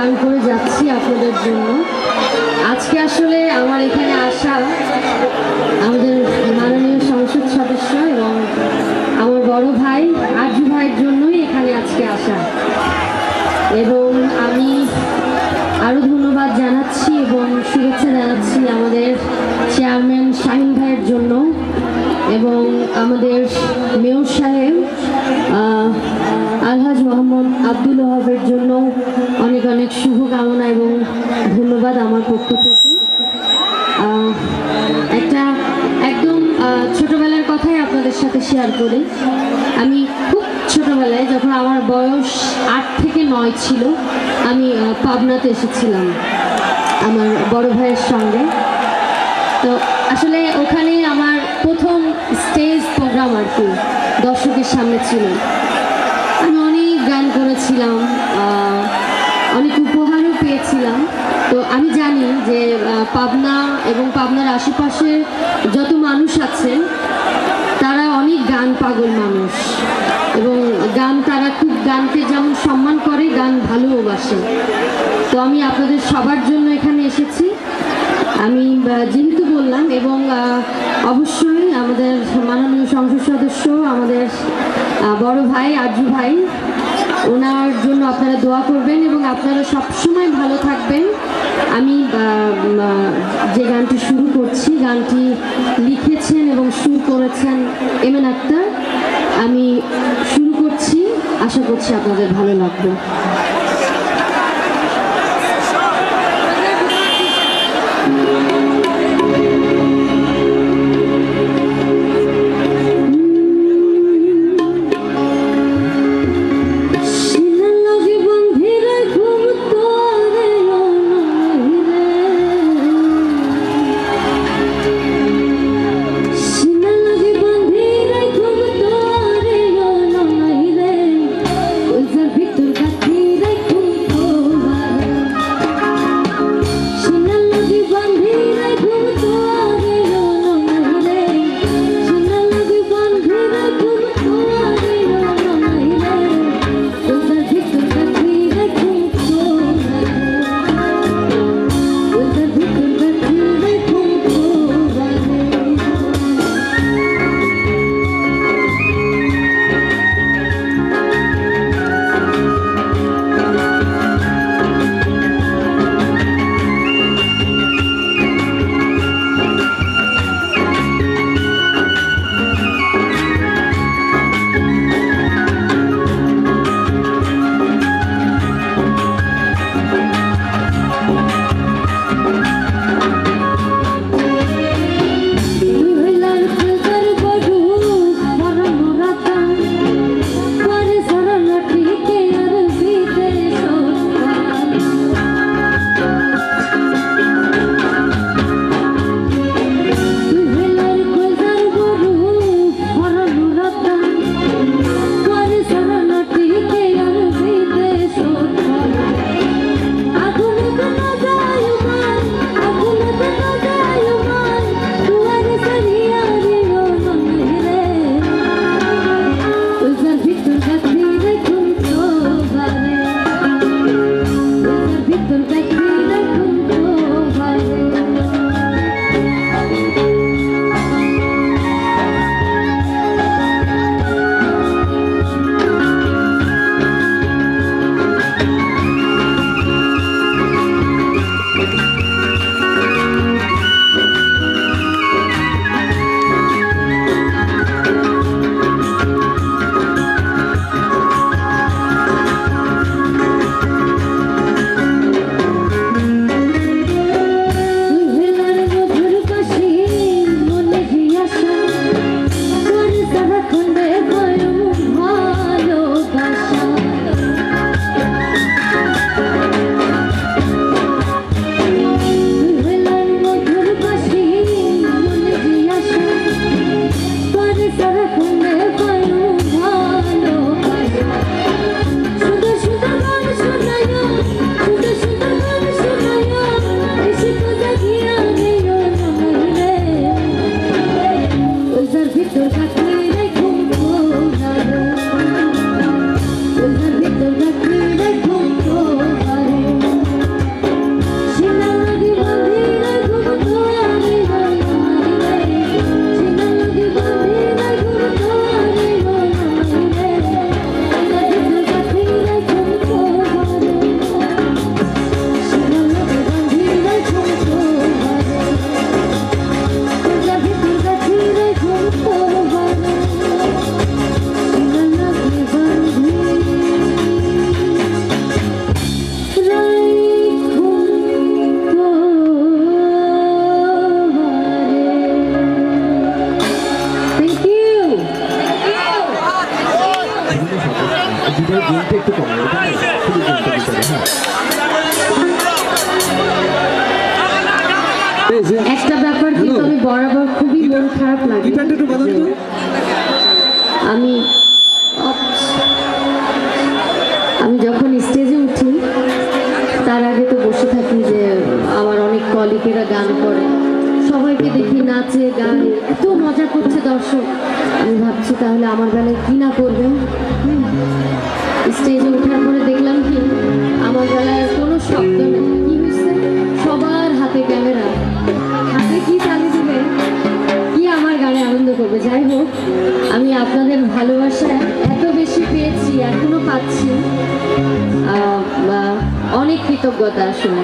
গান করে যাচ্ছি আপনাদের জন্য। আজকে আসলে আমার এখানে আসা আমাদের মাননীয় সংসদ সদস্য এবং আমার বড় ভাই আরজু ভাইয়ের জন্যই এখানে আজকে আসা, এবং আমি আরও ধন্যবাদ জানাচ্ছি এবং শুভেচ্ছা জানাচ্ছি আমাদের চেয়ারম্যান শাহিন ভাইয়ের জন্য এবং আমাদের মেয়র সাহেব আলহাজ মোহাম্মদ আব্দুল ওয়াহাবের জন্য অনেক অনেক শুভকামনা এবং ধন্যবাদ আমার পক্ষ থেকে। একটা একদম ছোটবেলার কথাই আপনাদের সাথে শেয়ার করি। আমি খুব ছোটবেলায় যখন আমার বয়স 8 থেকে 9 ছিল, আমি পাবনাতে এসেছিলাম আমার বড় ভাইয়ের সঙ্গে। তো আসলে ওখানে আমার প্রথম স্টেজ প্রোগ্রাম আর কি দর্শকের সামনে ছিল। আমি অনেক গান করেছিলাম, অনেক উপহারও পেয়েছিলাম। তো আমি জানি যে পাবনা এবং পাবনার আশেপাশে যত মানুষ আছেন তারা অনেক গান পাগল মানুষ, এবং গান তারা খুব গানকে যেমন সম্মান করে, গান ভালোবাসে। তো আমি আপনাদের সবার জন্য এখানে এসেছি। আমি যেহেতু বললাম, এবং অবশ্যই আমাদের মাননীয় সংসদ সদস্য আমাদের বড় ভাই আরজু ভাই, ওনার জন্য আপনারা দোয়া করবেন এবং আপনারা সবসময় ভালো থাকবেন। আমি যে গানটি শুরু করছি, গানটি লিখেছেন এবং সুর করেছেন এমএন আক্তার। আমি শুরু করছি, আশা করছি আপনাদের ভালো লাগবে। Victor Gatira গিটারের গেমটা একটু কম শুধু গেমটা গিটারে। হ্যাঁ এই যে একটা ব্যাপার কিন্তু আমি বরাবর খুবই মন খারাপ লাগে গিটারটা একটু বাজান তো। আমি আমি যখন স্টেজে উঠি তার আগে তো বসে থাকি যে আমার অনেক কলিগেরা গান করে, সবাইকে দেখি নাচে গায়ে, এত মজা করছে দর্শক। আমি ভাবছি তাহলে আমার বেলায় কি না করবে। স্টেজে ওঠার পরে দেখলাম কি আমার বেলায় কোনো শব্দ নেই। কি হয়েছে, সবার হাতে ক্যামেরা, হাতে কি চালিয়ে দিবে, কি আমার গানে আনন্দ করবে। যাই হোক, আমি আপনাদের ভালোবাসা এত বেশি পেয়েছি, এখনো পাচ্ছি, অনেক কৃতজ্ঞতা আসলে।